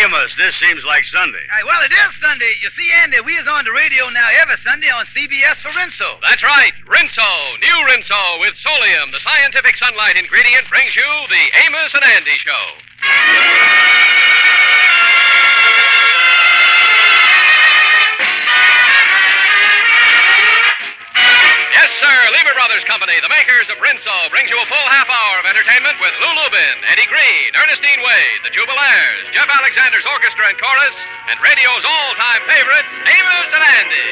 Amos, this seems like Sunday. Well, it is Sunday. You see, Andy, we is on the radio now every Sunday on CBS for Rinso. That's right. Rinso. New Rinso with Solium, the scientific sunlight ingredient, brings you the Amos and Andy Show. Yes, sir. Lever Brothers Company, the makers of Rinso, brings you a full half hour of entertainment with Lou Lubin, Eddie Green, Ernestine Wade, the Jubilaires, Jeff Alexander's orchestra and chorus, and radio's all-time favorites, Amos and Andy.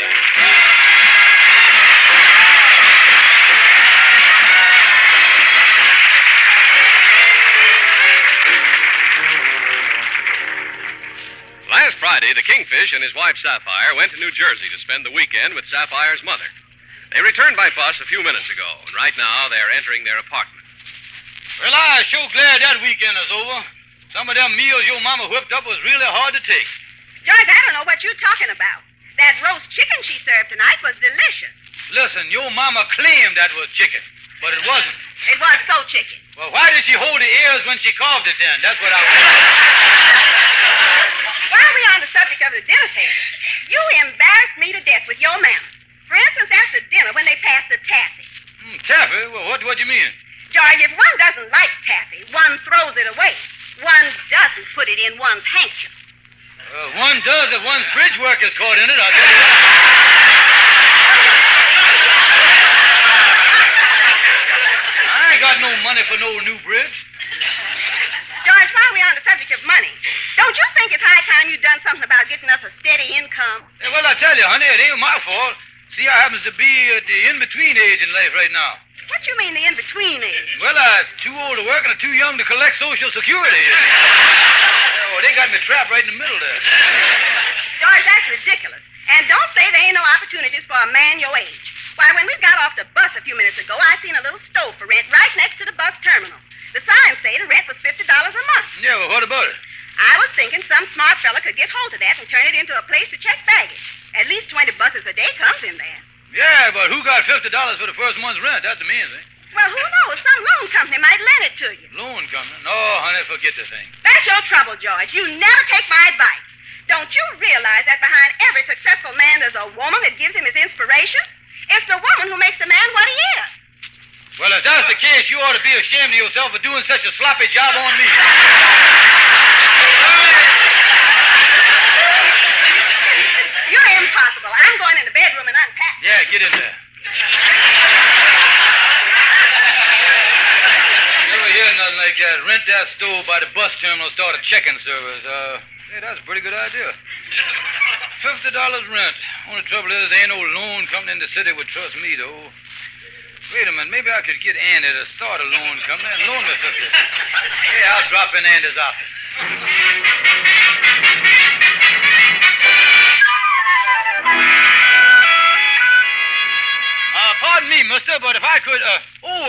Last Friday, the Kingfish and his wife Sapphire went to New Jersey to spend the weekend with Sapphire's mother. They returned by bus a few minutes ago, and right now they're entering their apartment. Well, I'm sure glad that weekend is over. Some of them meals your mama whipped up was really hard to take. George, I don't know what you're talking about. That roast chicken she served tonight was delicious. Listen, your mama claimed that was chicken, but it wasn't. It was so chicken. Well, why did she hold the ears when she carved it then? That's what I was. While we're on the subject of the dinner table, you embarrassed me to death with your manners. For instance, after dinner when they passed the taffy. Taffy? Well, what do you mean? George, if one doesn't like taffy, one throws it away. One doesn't put it in one's handkerchief. One does if one's bridge work is caught in it, I'll tell you that. I ain't got no money for no new bridge. George, while we're on the subject of money, don't you think it's high time you done something about getting us a steady income? Well, I tell you, honey, it ain't my fault. See, I happens to be at the in-between age in life right now. What you mean, the in-between age? Well, I'm too old to work and I'm too young to collect Social Security. They got me trapped right in the middle there. George, that's ridiculous. And don't say there ain't no opportunities for a man your age. Why, when we got off the bus a few minutes ago, I seen a little stove for rent right next to the bus terminal. The sign say the rent was $50 a month. Yeah, well, what about it? I was thinking some smart fella could get hold of that and turn it into a place to check baggage. At least 20 buses a day comes in there. Yeah, but who got $50 for the first month's rent? That's the main thing. Well, who knows? Some loan company might lend it to you. Loan company? No, honey, forget the thing. That's your trouble, George. You never take my advice. Don't you realize that behind every successful man there's a woman that gives him his inspiration? It's the woman who makes the man what he is. Well, if that's the case, you ought to be ashamed of yourself for doing such a sloppy job on me. You're impossible. I'm going in the bedroom and unpack. Yeah, get in there. Never hear nothing like that. Rent that stove by the bus terminal, start a check-in service. Hey, that's a pretty good idea. $50 rent. Only trouble is there ain't no loan company in the city would trust me, though. Wait a minute, maybe I could get Andy to start a loan company and loan me 50. Hey, I'll drop in Andy's office. Pardon me, mister, but if I could,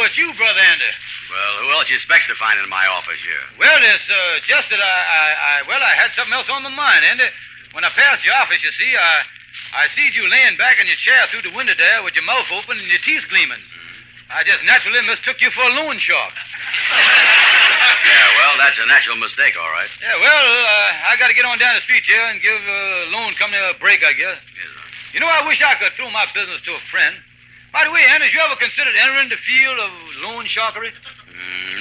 it's you, Brother Andy. Well, who else you expect to find in my office here? Well, it's, just that I had something else on my mind, Andy. When I passed your office, you see, I seed you laying back in your chair through the window there with your mouth open and your teeth gleaming. I just naturally mistook you for a loan shark. Yeah, well, that's a natural mistake, all right. Yeah, well, I got to get on down the street here and give a loan company a break, I guess. Yes, sir. You know, I wish I could throw my business to a friend. By the way, Andy, you ever considered entering the field of loan sharkery?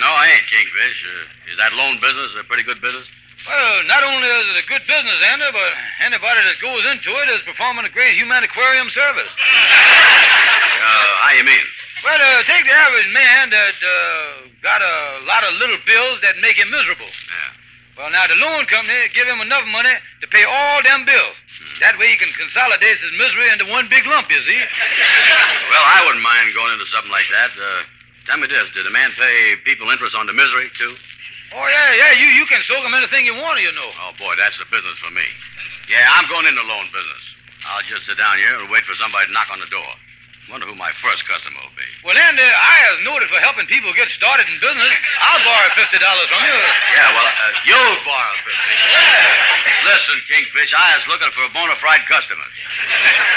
No, I ain't, Kingfish. Is that loan business a pretty good business? Well, not only is it a good business, Andy, but anybody that goes into it is performing a great humanitarian service. How you mean? Well, take the average man that got a lot of little bills that make him miserable. Yeah. Well, now, the loan company give him enough money to pay all them bills. That way he can consolidate his misery into one big lump, you see. Well, I wouldn't mind going into something like that. Tell me this, did the man pay people interest on the misery, too? Oh, yeah, you can soak him anything you want, you know. Oh, boy, that's the business for me. Yeah, I'm going into loan business. I'll just sit down here and wait for somebody to knock on the door. Wonder who my first customer will be. Well, Andy, I is noted for helping people get started in business. I'll borrow $50 from you. Yeah, well, you'll borrow 50. Yeah. Listen, Kingfish, I was looking for bona fide customers.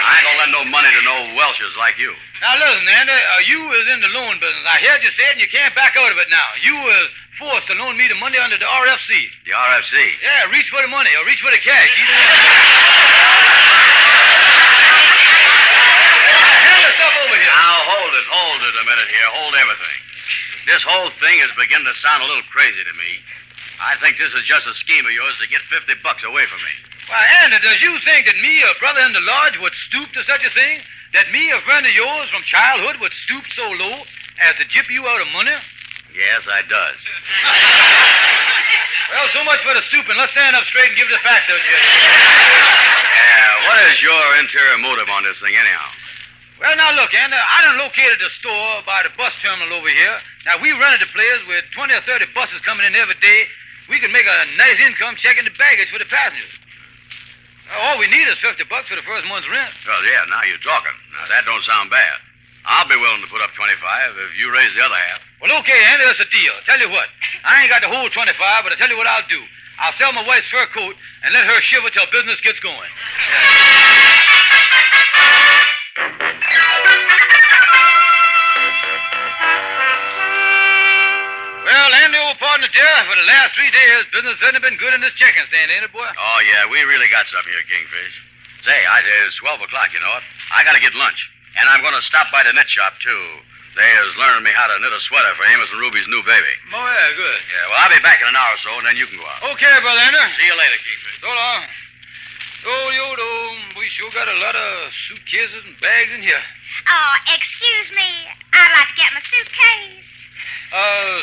I ain't gonna lend no money to no Welshers like you. Now, listen, Andy, you is in the loan business. I heard you say it, and you can't back out of it now. You is forced to loan me the money under the RFC. The RFC? Yeah, reach for the money or reach for the cash. Either one. Hand the stuff over here. Now, hold it a minute here. Hold everything. This whole thing is beginning to sound a little crazy to me. I think this is just a scheme of yours to get $50 away from me. Why, Andy, does you think that me, a brother in the lodge, would stoop to such a thing? That me, a friend of yours from childhood, would stoop so low as to gyp you out of money? Yes, I does. Well, so much for the stooping. Let's stand up straight and give the facts out here. Yeah, what is your interior motive on this thing, anyhow? Well, now, look, Andy, I done located a store by the bus terminal over here. Now, we rented the place with 20 or 30 buses coming in every day. We can make a nice income checking the baggage for the passengers. All we need is $50 for the first month's rent. Well, yeah, now you're talking. Now, that don't sound bad. I'll be willing to put up 25 if you raise the other half. Well, okay, Andy, that's a deal. Tell you what, I ain't got the whole 25, but I'll tell you what I'll do. I'll sell my wife's fur coat and let her shiver till business gets going. Well, Andy, old partner dear, for the last 3 days, business hasn't been good in this checking stand, ain't it, boy? Oh, yeah, we really got something here, Kingfish. Say, it's 12 o'clock, you know it. I gotta get lunch. And I'm gonna stop by the knit shop, too. They is learning me how to knit a sweater for Amos and Ruby's new baby. Oh, yeah, good. Yeah, well, I'll be back in an hour or so, and then you can go out. Okay, brother Andy. See you later, Kingfish. So long. Yo, we sure got a lot of suitcases and bags in here. Oh, excuse me. I'd like to get my suitcase.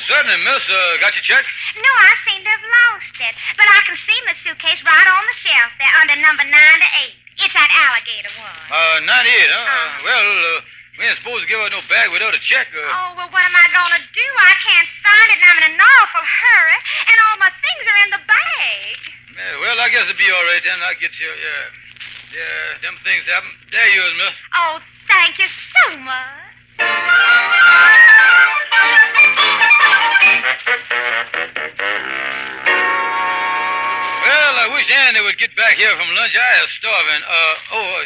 Certainly, miss. Got your check? No, I seem to have lost it. But I can see my suitcase right on the shelf there under number 98. It's that alligator one. 98, huh? Well, we ain't supposed to give her no bag without a check. Oh, well, what am I going to do? I can't find it, and I'm in an awful hurry, and all my things are in the bag. Yeah, well, I guess it'll be all right then. I'll get you, yeah, them things happen. There you is, miss. Oh, thank you so much. Well, I wish Andy would get back here from lunch. I is starving.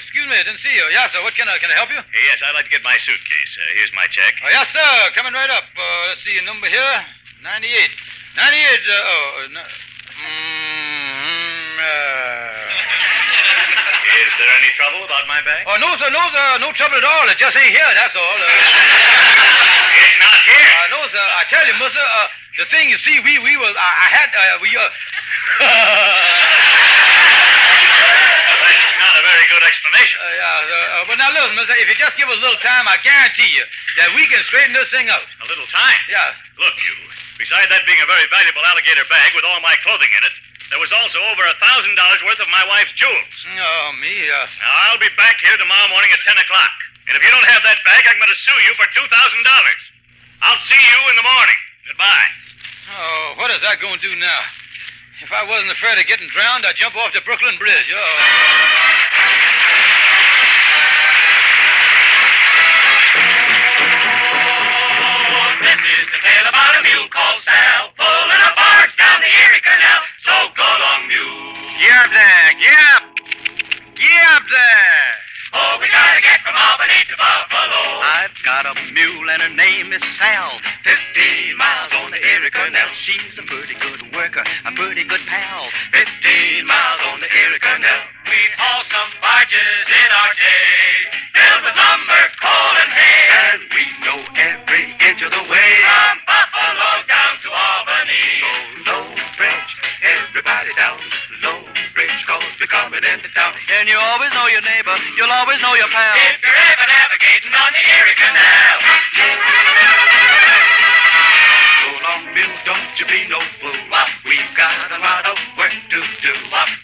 Excuse me, I didn't see you. Yes, sir, what can I help you? Yes, I'd like to get my suitcase. Here's my check. Oh, yes, sir, coming right up. Let's see your number here. 98. 98, Is there any trouble about my bag? Oh, no, sir, no trouble at all. It just ain't here, that's all. It's not here. No, sir, I tell you, mister, the thing you see, we was, That's not a very good explanation. But now listen, mister, if you just give us a little time, I guarantee you that we can straighten this thing out. A little time? Yeah. Look, you. Besides that being a very valuable alligator bag with all my clothing in it, there was also over $1,000 worth of my wife's jewels. Oh, me, Now, I'll be back here tomorrow morning at 10 o'clock. And if you don't have that bag, I'm going to sue you for $2,000. I'll see you in the morning. Goodbye. Oh, what is that going to do now? If I wasn't afraid of getting drowned, I'd jump off the Brooklyn Bridge. This is the tale about a mule called Sal, pulling a barge down the Erie Canal. So go long, mule. Get up there! Get up! Get up there! Oh, we gotta get from Albany to Buffalo. I've got a mule and her name is Sal. 15 miles on the Erie Canal. She's a pretty good worker, a pretty good pal. 15 miles on the Erie Canal. We haul some barges in our day, filled with lumber, coal, and hay. And we know every inch of the way. From Buffalo down to Albany. So low bridge, everybody down. Low bridge, cause we're coming into town. And you always know your neighbor, you'll always know your pal. If you're ever navigating on the Erie Canal. So long, Bill, don't you be no fool. We've got a lot of work to do.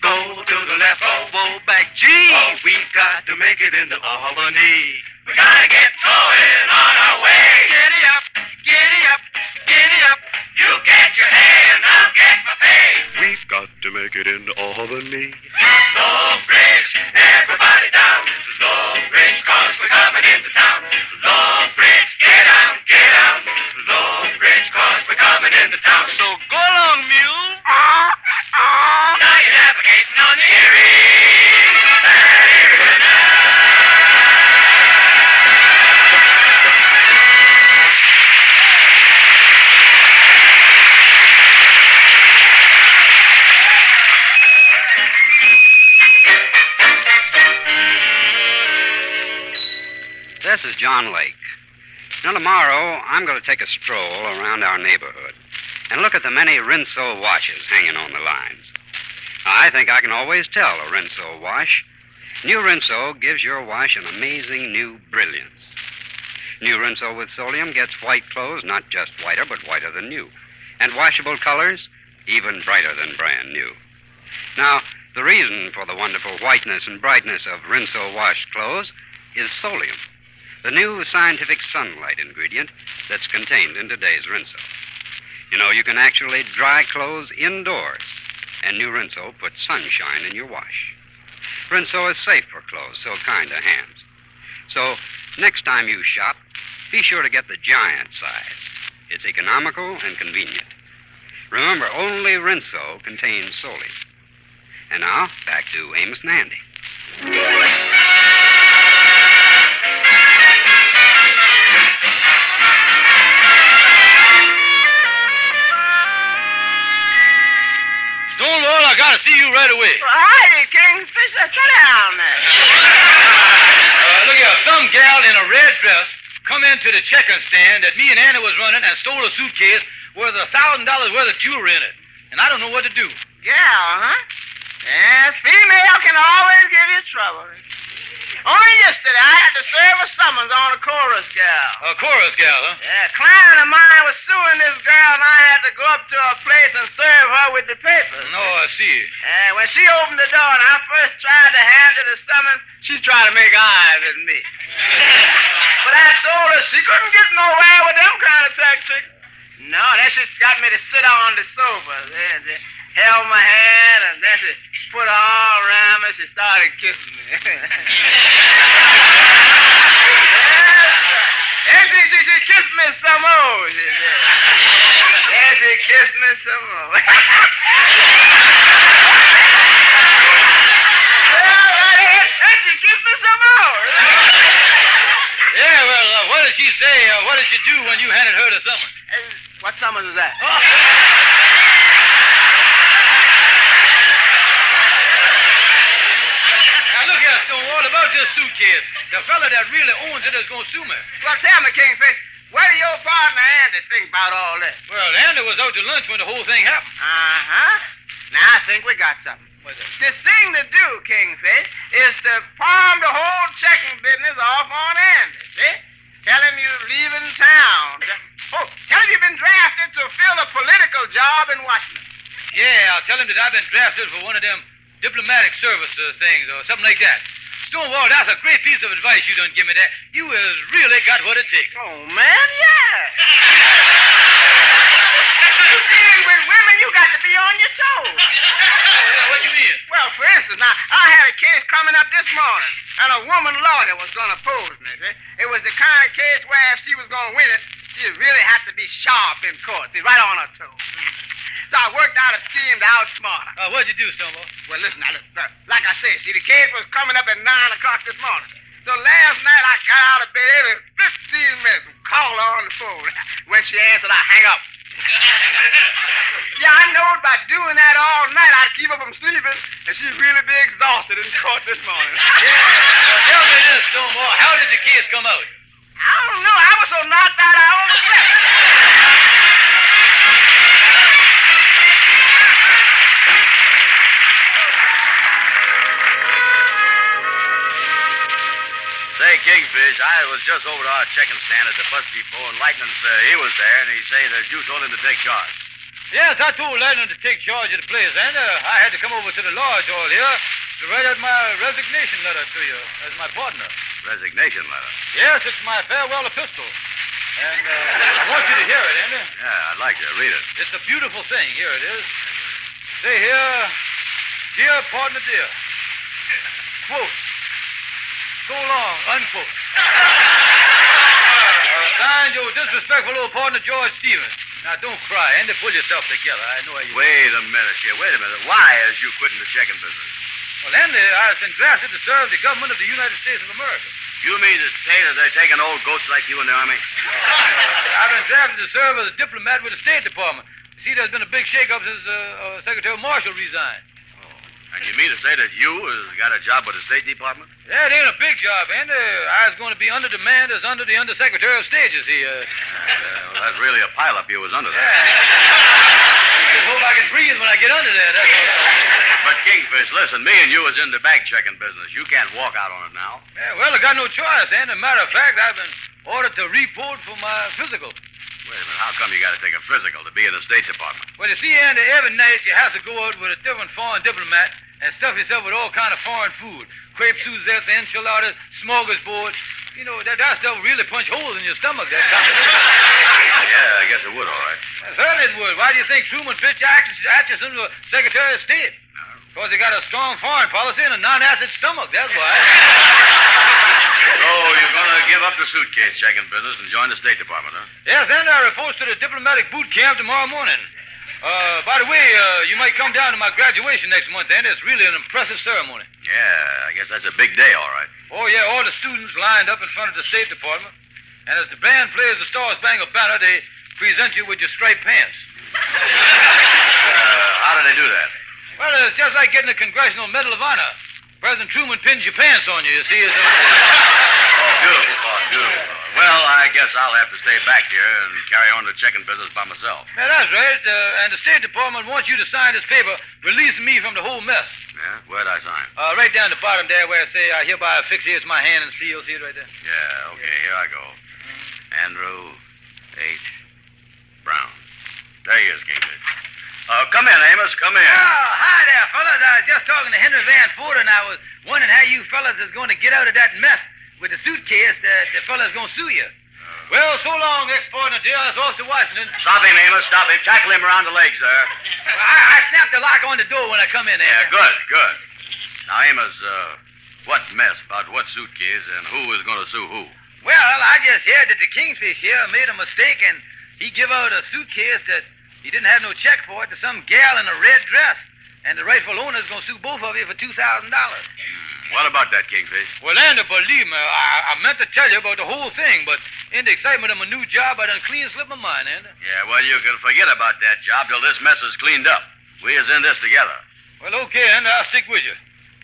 Go to the left, go back, gee. We've got to make it into Albany. We gotta get going on our way. Giddy up, giddy up, giddy up. You get your hay and I'll get my pay. We've got to make it into Albany. Low bridge, everybody down. Low bridge, cause we're coming into town. Low bridge, get down, get down. Low bridge, cause we're coming into town. So go along, mule. Now you're navigating on the Erie. That Erie Canal. this is John Lake. Now, tomorrow, I'm going to take a stroll around our neighborhood and look at the many Rinso washes hanging on the lines. I think I can always tell a Rinso wash. New Rinso gives your wash an amazing new brilliance. New Rinso with Solium gets white clothes not just whiter, but whiter than new. And washable colors even brighter than brand new. Now, the reason for the wonderful whiteness and brightness of Rinso washed clothes is Solium, the new scientific sunlight ingredient that's contained in today's Rinso. You know, you can actually dry clothes indoors, and new Rinso puts sunshine in your wash. Rinso is safe for clothes, so kind to hands. So, next time you shop, be sure to get the giant size. It's economical and convenient. Remember, only Rinso contains Solium. And now, back to Amos and Andy. Stonewall, I gotta see you right away. Well, hi, Kingfisher. Sit down there. Look here, some gal in a red dress come into the checking stand that me and Annie was running and stole a suitcase with $1,000 worth of jewelry in it. And I don't know what to do. Gal, huh? Yeah, female can always give you trouble. Only yesterday, I had to serve a summons on a chorus gal. A chorus gal, huh? Yeah, a client of mine was suing this girl, and I had to go up to her place and serve her with the papers. No, I see. And when she opened the door and I first tried to hand her the summons, she tried to make eyes at me. But I told her she couldn't get nowhere with them kind of tactics. No, then she got me to sit on the sofa. Then she held my hand, and then she put her arm around me. She started kissing me. And she kissed me some more, she said. Then she kissed me some more. And she kissed me some more. Yeah, well, what did she say? What did she do when you handed her the summons? What summons is that? Oh. Now, look here, Stonewall, about this suitcase. The fella that really owns it is going to sue me. Well, tell me, Kingfish, what do your partner Andy think about all this? Well, Andy was out to lunch when the whole thing happened. Uh-huh. Now, I think we got something. What's that? The thing to do, Kingfish, is to palm the whole checking business off on Andy, see? Tell him you're leaving town. Oh, tell him you've been drafted to fill a political job in Washington. Yeah, I'll tell him that I've been drafted for one of them diplomatic service things or something like that. Stonewall, that's a great piece of advice you done give me there. You has really got what it takes. Oh, man, yeah. You dealing with women, you got to be on your toes. What do you mean? Well, for instance, now, I had a case coming up this morning, and a woman lawyer was going to oppose me. See? It was the kind of case where if she was going to win it, she really had to be sharp in court, see, right on her toes. So I worked out a scheme to outsmart her. What'd you do, Stonewall? Well, listen, now, like I said, see, the case was coming up at 9 o'clock this morning. So last night I got out of bed every 15 minutes and called her on the phone. When she answered, I hang up. Yeah, I know by doing that all night I'd keep her from sleeping, and she'd really be exhausted in court this morning. Yeah. Well, tell me this, Stonewall. How did the case come out? I don't know. I was so knocked out I overslept. Say, Kingfish, I was just over to our checking stand at the bus depot, and Lightning's, he was there, and he say that you told him to take charge. Yes, I told Lightning to take charge of the place, and I had to come over to the lodge hall here to write out my resignation letter to you as my partner. Resignation letter? Yes, it's my farewell epistle. And I want you to hear it, Andy. Yeah, I'd like to read it. It's a beautiful thing. Here it is. Say here, dear partner, dear. Quote, so long, unquote. Signed, your disrespectful old partner, George Stevens. Now, don't cry, Andy. Pull yourself together. I know how you... Wait a minute here. Wait a minute. Why is you quitting the checking business? Well, Andy, I've been drafted to serve the government of the United States of America. You mean to say that they're taking old goats like you in the Army? I've been drafted to serve as a diplomat with the State Department. You see, there's been a big shake-up since Secretary Marshall resigned. Oh. And you mean to say that you has got a job with the State Department? Yeah, it ain't a big job, Andy. I was going to be under demand as under the Undersecretary of State, you see. Well, that's really a pileup you was under there. I just hope I can breathe when I get under there, that's all. But, Kingfish, listen, me and you is in the bag-checking business. You can't walk out on it now. Yeah, well, I got no choice, Andy. Matter of fact, I've been ordered to report for my physical. Wait a minute, how come you got to take a physical to be in the State Department? Well, you see, Andy, every night you have to go out with a different foreign diplomat and stuff yourself with all kind of foreign food. Crepe Suzette, enchiladas, smorgasbord. You know, that stuff really punch holes in your stomach, that combination. Yeah, I guess it would, all right. Certainly it would. Why do you think Truman pitched Atchison to Secretary of State? Because he got a strong foreign policy and a non-acid stomach, that's why. So you're going to give up the suitcase checking business and join the State Department, huh? Yes, and I report to the diplomatic boot camp tomorrow morning. By the way, you might come down to my graduation next month, and it's really an impressive ceremony. Yeah, I guess that's a big day, all right. Oh, yeah, all the students lined up in front of the State Department. And as the band plays the Star Spangled Banner, they present you with your striped pants. How do they do that? Well, it's just like getting a Congressional Medal of Honor. President Truman pins your pants on you, see. It's Oh, beautiful thought, beautiful. Well, I guess I'll have to stay back here and carry on the checking business by myself. Yeah, that's right. And the State Department wants you to sign this paper releasing me from the whole mess. Yeah? Where'd I sign? Right down the bottom there where I say I hereby affixate my hand and seal. See it right there? Yeah, okay, here I go. Andrew H. Brown. There he is, Kingfish. Come in, Amos, come in. Oh, hi there, fellas. I was just talking to Henry Van Ford, and I was wondering how you fellas is going to get out of that mess with the suitcase that the fella's going to sue you. Well, so long, ex-partner dear. I was off to Washington. Stop him, Amos, stop him. Tackle him around the legs there. I snapped the lock on the door when I come in there. Yeah, good, good. Now, Amos, what mess about what suitcase and who is going to sue who? Well, I just heard that the Kingfish here made a mistake, and he give out a suitcase that he didn't have no check for it to some gal in a red dress. And the rightful owner's going to sue both of you for $2,000. What about that, Kingfish? Well, Andy, believe me, I meant to tell you about the whole thing, but in the excitement of my new job, I done clean slipped my mind, Andy. Yeah, well, you can forget about that job till this mess is cleaned up. We is in this together. Well, okay, Andy, I'll stick with you.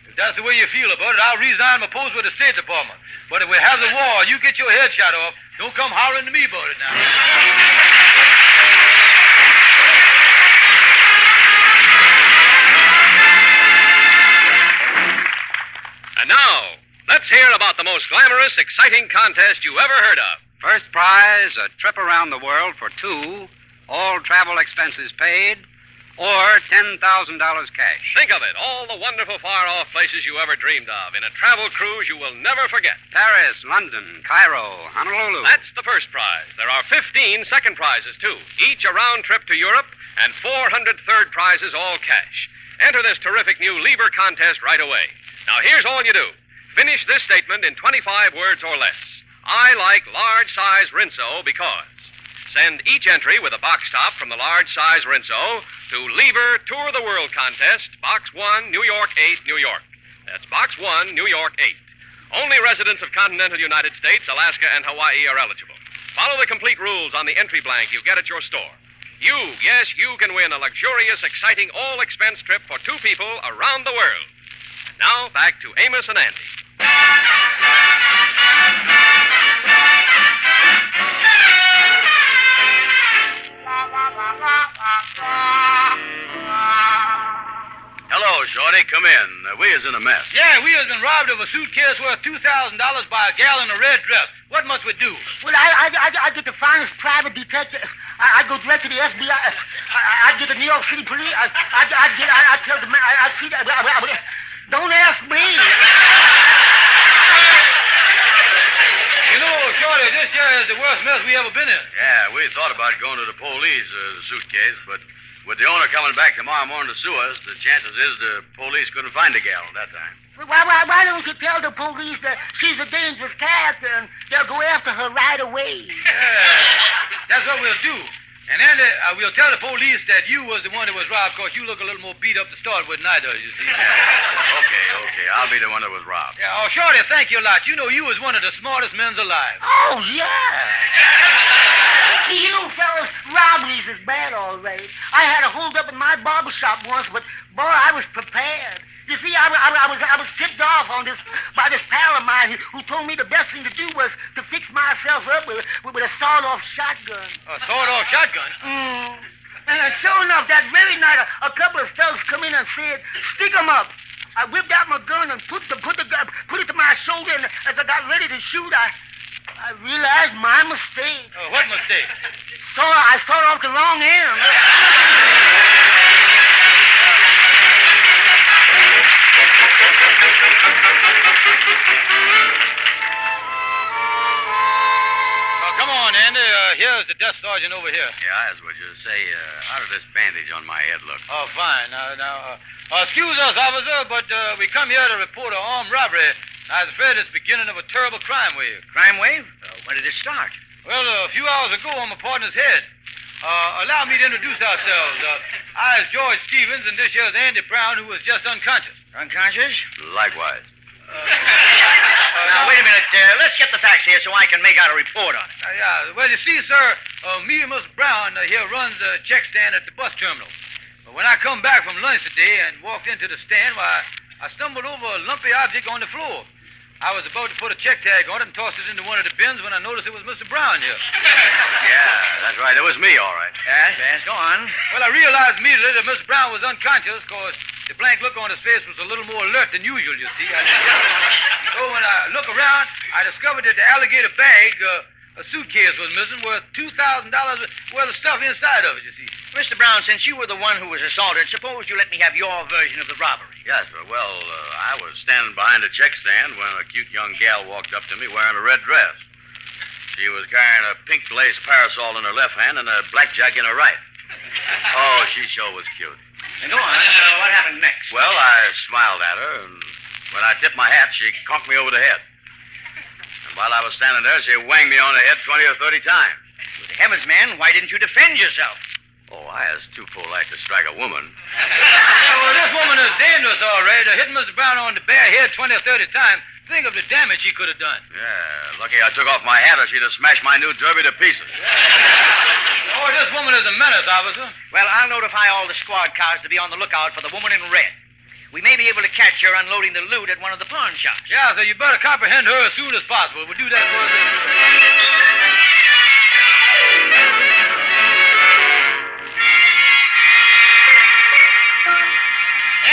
If that's the way you feel about it, I'll resign my post with the State Department. But if we have the war, you get your head shot off. Don't come hollering to me about it now. And now, let's hear about the most glamorous, exciting contest you ever heard of. First prize, a trip around the world for two, all travel expenses paid, or $10,000 cash. Think of it, all the wonderful far-off places you ever dreamed of in a travel cruise you will never forget. Paris, London, Cairo, Honolulu. That's the first prize. There are 15 second prizes, too, each a round trip to Europe, and 400 third prizes, all cash. Enter this terrific new Lever contest right away. Now, here's all you do. Finish this statement in 25 words or less. I like large-size Rinso because. Send each entry with a box top from the large-size Rinso to Lever Tour the World Contest, Box 1, New York 8, New York. That's Box 1, New York 8. Only residents of continental United States, Alaska, and Hawaii are eligible. Follow the complete rules on the entry blank you get at your store. You, yes, you can win a luxurious, exciting, all-expense trip for two people around the world. And now, back to Amos and Andy. Hello, Shorty. Come in. We is in a mess. Yeah, we has been robbed of a suitcase worth $2,000 by a gal in a red dress. What must we do? Well, I get the finest private detective. I go direct to the FBI. I get the New York City police. I tell the man. I see that. Don't ask me. You know, Shorty, this here is the worst mess we ever been in. Yeah, we thought about going to the police, the suitcase, but with the owner coming back tomorrow morning to sue us, the chances is the police couldn't find the gal at that time. Why don't you tell the police that she's a dangerous character and they'll go after her right away? Yeah, that's what we'll do. And then we'll tell the police that you was the one that was robbed because you look a little more beat up to start with than I does, you see. Okay. I'll be the one that was robbed. Yeah, oh, Shorty, thank you a lot. You know you was one of the smartest men alive. Oh, yeah. You know, fellas, robberies is bad, all right. I had a hold up in my barber shop once, but, boy, I was prepared. You see, I was tipped off on this by this pal of mine who told me the best thing to do was to fix myself up with a sawed-off shotgun. A sawed-off shotgun? And sure enough, that very night, a couple of fellas come in and said, "Stick 'em up." I whipped out my gun and put it to my shoulder, and as I got ready to shoot, I realized my mistake. What mistake? So I started off the wrong end. Come on, Andy. Here's the desk sergeant over here. Yeah, as would you say, how did this bandage on my head look? Oh, fine. Now, excuse us, officer, but we come here to report an armed robbery. I was afraid it's the beginning of a terrible crime wave. Crime wave? When did it start? Well, a few hours ago on my partner's head. Allow me to introduce ourselves. I is George Stevens, and this here's Andy Brown, who was just unconscious. Unconscious? Likewise. Now, wait a minute. Let's get the facts here so I can make out a report on it. Yeah. Well, you see, sir, me and Mr. Brown here runs the check stand at the bus terminal. When I come back from lunch today and walked into the stand, why, I stumbled over a lumpy object on the floor. I was about to put a check tag on it and toss it into one of the bins when I noticed it was Mr. Brown here. Yeah, that's right. It was me, all right. Yes, go on. Well, I realized immediately that Mr. Brown was unconscious because the blank look on his face was a little more alert than usual, you see. So when I look around, I discovered that the alligator bag, a suitcase was missing worth $2,000 worth of stuff inside of it, you see. Mr. Brown, since you were the one who was assaulted, suppose you let me have your version of the robbery. Yes, sir. Well, I was standing behind a check stand when a cute young gal walked up to me wearing a red dress. She was carrying a pink lace parasol in her left hand and a blackjack in her right. Oh, she sure was cute. Go on. What happened next? Well, I smiled at her, and when I tipped my hat, she conked me over the head. And while I was standing there, she whanged me on the head 20 or 30 times. Good heavens, man, why didn't you defend yourself? Oh, I was too polite to strike a woman. Well, this woman is dangerous, all right. Hitting Mr. Brown on the bare head 20 or 30 times. Think of the damage she could have done. Yeah, lucky I took off my hat or she'd have smashed my new derby to pieces. Oh, this woman is a menace, officer. Well, I'll notify all the squad cars to be on the lookout for the woman in red. We may be able to catch her unloading the loot at one of the pawn shops. Yeah, so you better comprehend her as soon as possible. We'll do that for her.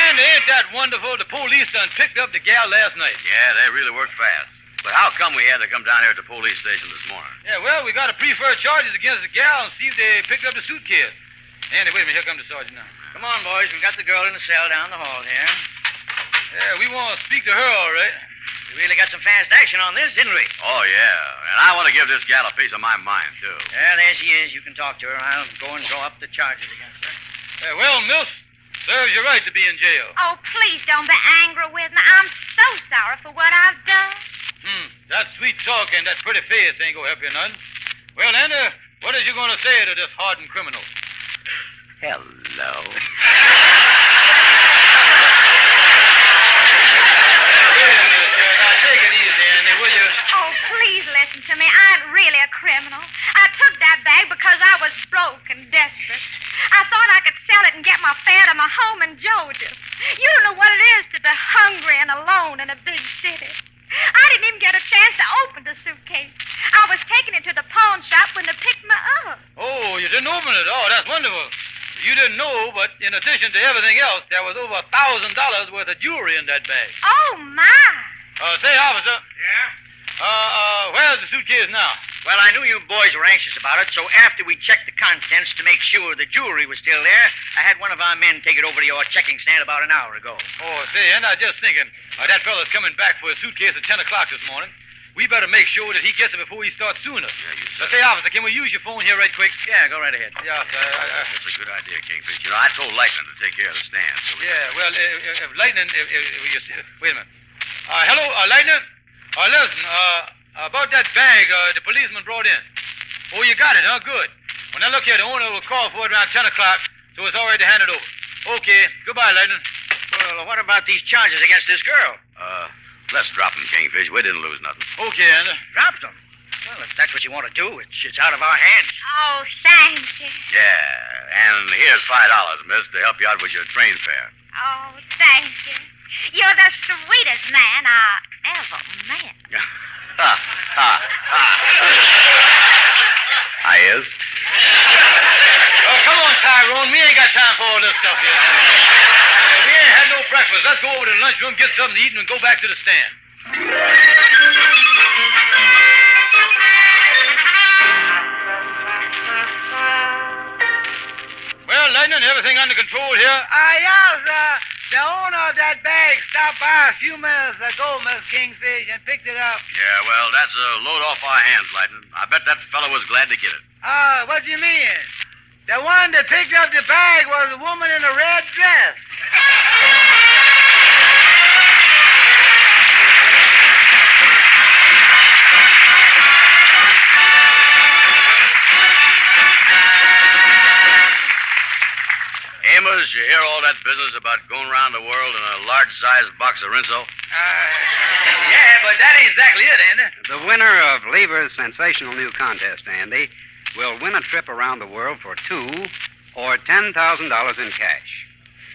And ain't that wonderful? The police done picked up the gal last night. Yeah, they really worked fast. But how come we had to come down here at the police station this morning? Yeah, well, we got to prefer charges against the gal and see if they picked up the suitcase. Andy, wait a minute. Here comes the sergeant now. Come on, boys. We've got the girl in the cell down the hall here. Yeah, we want to speak to her, all right. We really got some fast action on this, didn't we? Oh, yeah. And I want to give this gal a piece of my mind, too. Yeah, there she is. You can talk to her. I'll go and draw up the charges against her. Well, miss, serves you right to be in jail. Oh, please don't be angry with me. I'm so sorry for what I've done. That sweet talk and that pretty face ain't gonna help you none. Well, Andy, what is you gonna say to this hardened criminal? Hello. Take it easy, Andy, will you? Oh, please listen to me. I ain't really a criminal. I took that bag because I was broke and desperate. I thought I could sell it and get my fare to my home in Georgia. You don't know what it is to be hungry and alone in a big city. I didn't even get a chance to open the suitcase. I was taking it to the pawn shop when they picked me up. Oh, you didn't open it? Oh, that's wonderful. You didn't know, but in addition to everything else, there was over $1,000 worth of jewelry in that bag. Oh, my. Say, officer. Yeah? Where's the suitcase now? Well, I knew you boys were anxious about it, so after we checked the contents to make sure the jewelry was still there, I had one of our men take it over to your checking stand about an hour ago. Oh, say, and I was just thinking, that fella's coming back for his suitcase at 10 o'clock this morning. We better make sure that he gets it before he starts sooner. Yeah, Say, officer, can we use your phone here right quick? Yeah, go right ahead. Yeah, That's a good idea, Kingfish. You know, I told Lightning to take care of the stand. So well, if Lightning, wait a minute. Hello, Lightning? Listen, about that bag the policeman brought in. Oh, you got it, huh? Good. When I look here, the owner will call for it around 10 o'clock, so it's all right to hand it over. Okay, goodbye, Lightning. Well, what about these charges against this girl? let's drop them, Kingfish. We didn't lose nothing. Okay, Andy. Dropped them. Well, if that's what you want to do, it's out of our hands. Oh, thank you. Yeah, and here's $5, miss, to help you out with your train fare. Oh, thank you. You're the sweetest man I ever met. Ha, ha, ha. I is? Oh, come on, Tyrone. We ain't got time for all this stuff here. We ain't had no breakfast. Let's go over to the lunchroom, get something to eat, and go back to the stand. Well, Lightning, everything under control here? Yes, the owner of that bag stopped by a few minutes ago, Miss Kingfish, and picked it up. Yeah, well, that's a load off our hands, Lightning. I bet that fellow was glad to get it. What do you mean? The one that picked up the bag was a woman in a red dress. Amos, you hear all that business about going around the world in a large-sized box of Rinso? Yeah, but that ain't exactly it, Andy. The winner of Lever's sensational new contest, Andy, will win a trip around the world for $2,000 or $10,000 in cash.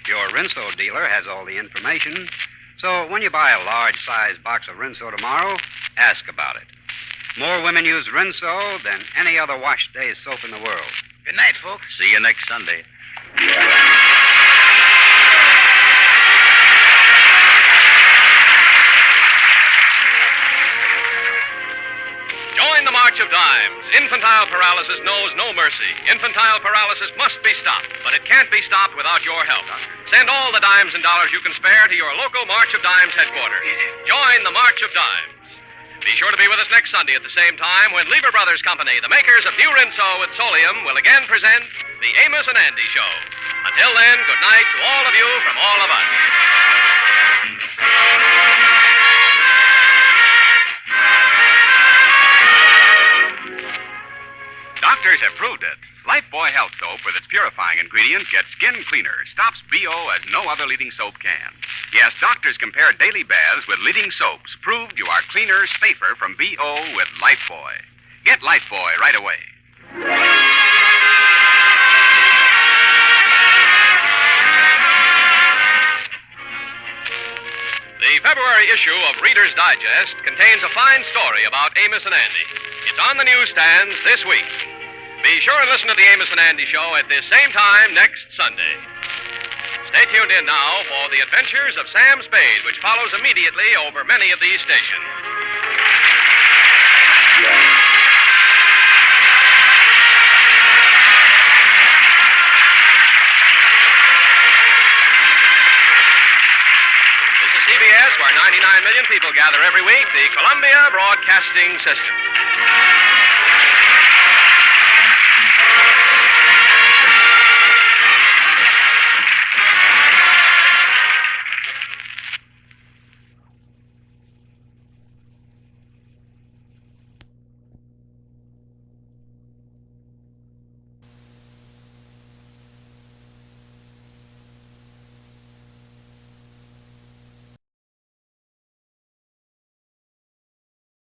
Your Rinso dealer has all the information, so when you buy a large-sized box of Rinso tomorrow, ask about it. More women use Rinso than any other wash-day soap in the world. Good night, folks. See you next Sunday. Join the March of Dimes. Infantile paralysis knows no mercy. Infantile paralysis must be stopped, but it can't be stopped without your help. Send all the dimes and dollars you can spare to your local March of Dimes headquarters. Join the March of Dimes. Be sure to be with us next Sunday at the same time when Lever Brothers Company, the makers of New Rinso with Solium, will again present the Amos and Andy Show. Until then, good night to all of you from all of us. Doctors have proved it. Lifebuoy Health Soap with its purifying ingredient gets skin cleaner, stops BO as no other leading soap can. Yes, doctors compare daily baths with leading soaps, proved you are cleaner, safer from BO with Lifebuoy. Get Lifebuoy right away. The February issue of Reader's Digest contains a fine story about Amos and Andy. It's on the newsstands this week. Be sure and listen to the Amos and Andy Show at this same time next Sunday. Stay tuned in now for the adventures of Sam Spade, which follows immediately over many of these stations. This is CBS, where 99 million people gather every week, the Columbia Broadcasting System.